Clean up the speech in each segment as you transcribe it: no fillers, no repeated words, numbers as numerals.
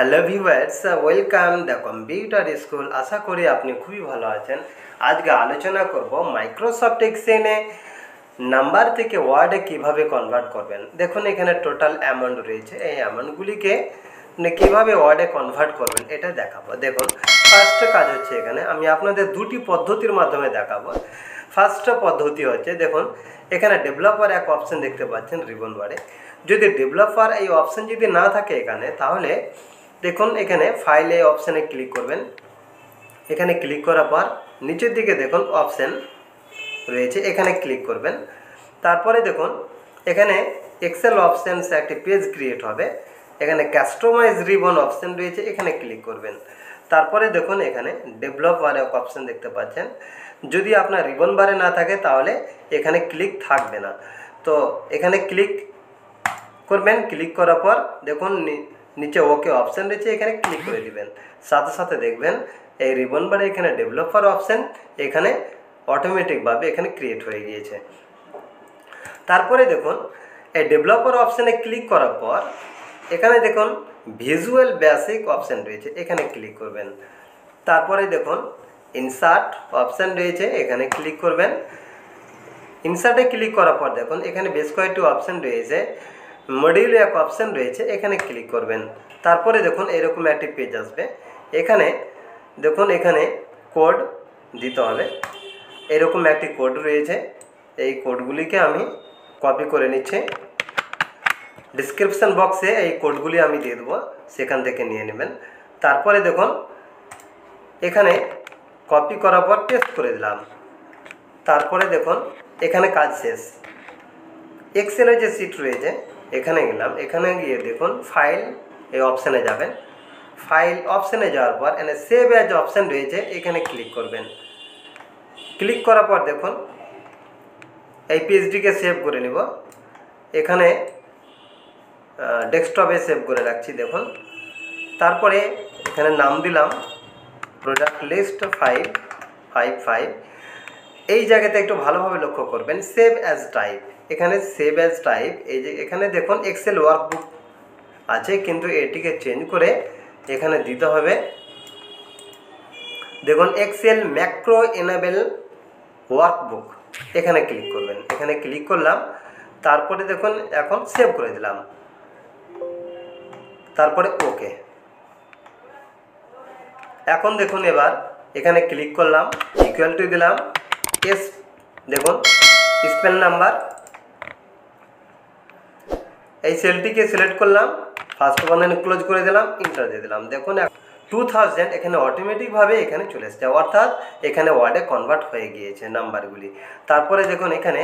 Hello viewers, welcome the computer school. আশা করি আপনি খুবই ভালো আছেন। আজকে আলোচনা করব মাইক্রোসফট এক্সেলে নাম্বার থেকে ওয়ার্ডে কিভাবে কনভার্ট করবেন। দেখুন এখানে টোটাল অ্যামাউন্ট রয়েছে, এই অ্যামাউন্টগুলিকে কীভাবে ওয়ার্ডে কনভার্ট করবেন এটা দেখাবো। দেখুন ফার্স্ট কাজ হচ্ছে, এখানে আমি আপনাদের দুটি পদ্ধতির মাধ্যমে দেখাবো। ফার্স্ট পদ্ধতি হচ্ছে, দেখুন এখানে ডেভেলপার এক অপশন দেখতে পাচ্ছেন রিবন বারে। যদি ডেভেলপার এই অপশন যদি না থাকে এখানে, তাহলে দেখুন এখানে ফাইলে অপশানে ক্লিক করবেন। এখানে ক্লিক করার পর নিচের দিকে দেখুন অপশান রয়েছে, এখানে ক্লিক করবেন। তারপরে দেখুন এখানে এক্সেল অপশানস একটি পেজ ক্রিয়েট হবে, এখানে কাস্টমাইজ রিবন অপশান রয়েছে, এখানে ক্লিক করবেন। তারপরে দেখুন এখানে ডেভেলপার এক অপশান দেখতে পাচ্ছেন। যদি আপনার রিবন বারে না থাকে তাহলে এখানে ক্লিক থাকবে না, তো এখানে ক্লিক করবেন। ক্লিক করার পর দেখুন নিচে ওকে অপশান রয়েছে, এখানে ক্লিক করে দিবেন। সাথে সাথে দেখবেন এই রিবন বারে এখানে ডেভেলপার অপশান এখানে অটোমেটিকভাবে এখানে ক্রিয়েট হয়ে গিয়েছে। তারপরে দেখুন এই ডেভেলপার অপশানে ক্লিক করার পর এখানে দেখুন ভিজুয়াল বেসিক অপশান রয়েছে, এখানে ক্লিক করবেন। তারপরে দেখুন ইনসার্ট অপশান রয়েছে, এখানে ক্লিক করবেন। ইনসার্টে ক্লিক করার পর দেখুন এখানে বেশ কয়েকটি অপশান রয়েছে, মডিউলে এক অপশান রয়েছে, এখানে ক্লিক করবেন। তারপরে দেখুন এরকম একটি পেজ আসবে, এখানে দেখুন এখানে কোড দিতে হবে। এরকম একটি কোড রয়েছে, এই কোডগুলিকে আমি কপি করে নিচ্ছি। ডিসক্রিপশান বক্সে এই কোডগুলি আমি দিয়ে দেবো, সেখান থেকে নিয়ে নেবেন। তারপরে দেখুন এখানে কপি করার পর পেস্ট করে দিলাম। তারপরে দেখুন এখানে কাজ শেষ। এক্সেলের যে সিট রয়েছে এখানে গেলাম, এখানে গিয়ে দেখুন ফাইল এই অপশানে যাবেন। ফাইল অপশানে যাওয়ার পর এখানে সেভ অ্যাজ অপশান রয়েছে, এখানে ক্লিক করবেন। ক্লিক করার পর দেখুন এই পেজটিকে সেভ করে নিব, এখানে ডেস্কটপে সেভ করে রাখছি। দেখুন তারপরে এখানে নাম দিলাম প্রোডাক্ট লিস্ট 555। এই জায়গাতে একটু ভালোভাবে লক্ষ্য করবেন, সেভ অ্যাজ টাইপ। এখানে সেভ অ্যাজ টাইপ, এই যে এখানে দেখুন এক্সেল ওয়ার্কবুক আছে, কিন্তু এটিকে চেঞ্জ করে এখানে দিতে হবে দেখুন এক্সেল ম্যাক্রো এনেবল ওয়ার্কবুক, এখানে ক্লিক করবেন। এখানে ক্লিক করলাম, তারপরে দেখুন এখন সেভ করে দিলাম, তারপরে ওকে। এখন দেখুন এবার এখানে ক্লিক করলাম, ইকুয়াল টু দিলাম এস, দেখুন স্পেল নাম্বার, এই সেলটিকে সিলেক্ট করলাম, ফার্স্ট বন্ধনী ক্লোজ করে দিলাম, ইন্টার দিয়ে দিলাম। দেখুন 2000 এখানে অটোমেটিকভাবে এখানে চলে এসছে, অর্থাৎ এখানে ওয়ার্ডে কনভার্ট হয়ে গিয়েছে নাম্বারগুলি। তারপরে দেখুন এখানে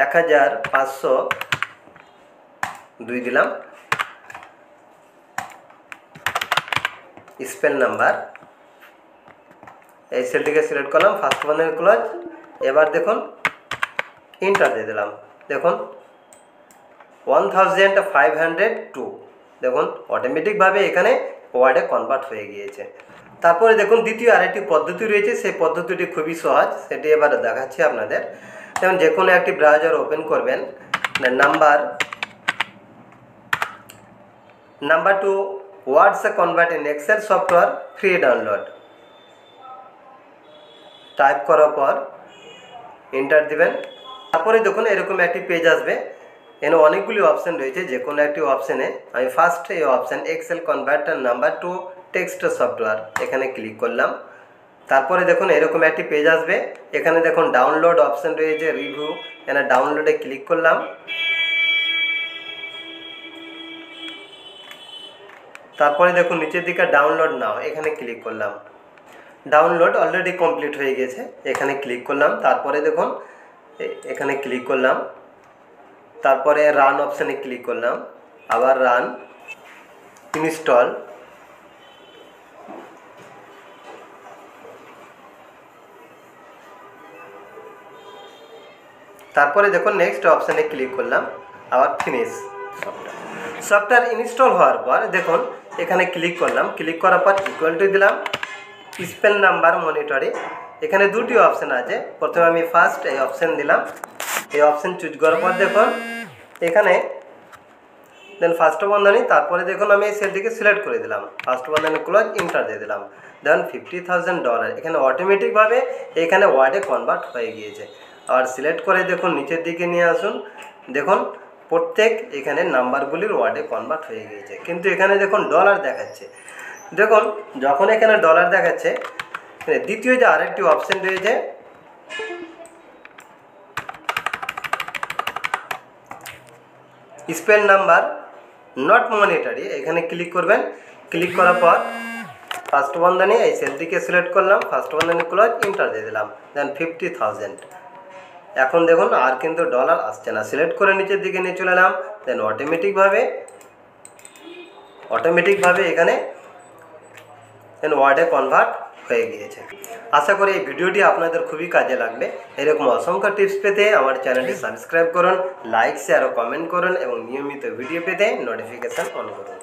1502 দিলাম, স্পেল নাম্বার, এই সেলটিকে সিলেক্ট করলাম, ফার্স্ট বন্ধনী ক্লোজ। এবার দেখুন ইন্টার দিয়ে দিলাম, দেখুন 1502, দেখুন অটোমেটিকভাবে এখানে ওয়ার্ডে কনভার্ট হয়ে গিয়েছে। তারপরে দেখুন দ্বিতীয় আরেকটি পদ্ধতি রয়েছে, সেই পদ্ধতিটি খুবই সহজ, সেটি এবার দেখাচ্ছি আপনাদের। যেমন যে কোনো একটি ব্রাউজার ওপেন করবেন, number to words convert in Excel software free download type করার পর এন্টার দিবেন। তারপরে দেখুন এরকম একটি পেজ আসবে, এখানে অনেকগুলি অপশান রয়েছে, যে কোনো একটি অপশানে আমি ফার্স্ট এই option Excel converter number to text software, এখানে ক্লিক করলাম। তারপরে দেখুন এরকম একটি পেজ আসবে, এখানে দেখুন ডাউনলোড অপশান রয়েছে, রিভিউ, এখানে ডাউনলোডে ক্লিক করলাম। তারপরে দেখুন নিচের দিকে ডাউনলোড নাও, এখানে ক্লিক করলাম। ডাউনলোড অলরেডি কমপ্লিট হয়ে গেছে, এখানে ক্লিক করলাম। তারপরে দেখুন এখানে ক্লিক করলাম, তারপরে রান অপশানে ক্লিক করলাম, আবার রান, ইনস্টল। তারপরে দেখুন নেক্সট অপশানে ক্লিক করলাম, আবার ফিনিশ। সফটওয়্যার ইনস্টল হওয়ার পর দেখুন এখানে ক্লিক করলাম, ক্লিক করার পর ইকুয়াল টু দিলাম স্পেল নাম্বার মনিটরে। এখানে দুটি অপশান আছে, প্রথমে আমি ফার্স্ট এই অপশান দিলাম, এই অপশান চুজ করার পর দেখুন এখানে দেন ফার্স্ট বন্ধনী, তারপরে দেখুন আমি এই সেলটিকে সিলেক্ট করে দিলাম, ফার্স্ট বন্ধনী ক্লোজ, এন্টার দিয়ে দিলাম। দেন $50,000 এখানে অটোমেটিকভাবে এখানে ওয়ার্ডে কনভার্ট হয়ে গিয়েছে। আর সিলেক্ট করে দেখুন নিচের দিকে নিয়ে আসুন, দেখুন প্রত্যেক এখানে নাম্বারগুলির ওয়ার্ডে কনভার্ট হয়ে গিয়েছে। কিন্তু এখানে দেখুন ডলার দেখাচ্ছে। দেখুন যখন এখানে ডলার দেখাচ্ছে, দ্বিতীয় যে আরেকটি অপশন রয়েছে স্পেল নাম্বার নট মনিটারি, এখানে ক্লিক করবেন। ক্লিক করার পর ফার্স্ট বন্ধনী এই সেলটিকে সিলেক্ট করলাম, ফার্স্ট বন্ধনী ক্লোজ, এন্টার দিয়ে দিলাম। দেন 50,000। এখন দেখুন আর কিন্তু ডলার আসছে না। সিলেক্ট করে নিচের দিকে নিয়ে চলে এলাম। দেন অটোমেটিকভাবে এখানে ওয়ার্ডে কনভার্ট হয়ে গিয়েছে। আশা করি এই ভিডিওটি আপনাদের খুবই কাজে লাগবে। এরকম অসংখ্য টিপস পেতে আমার চ্যানেলটি সাবস্ক্রাইব করুন, লাইক, শেয়ার ও কমেন্ট করুন এবং নিয়মিত ভিডিও পেতে নোটিফিকেশান অন করুন।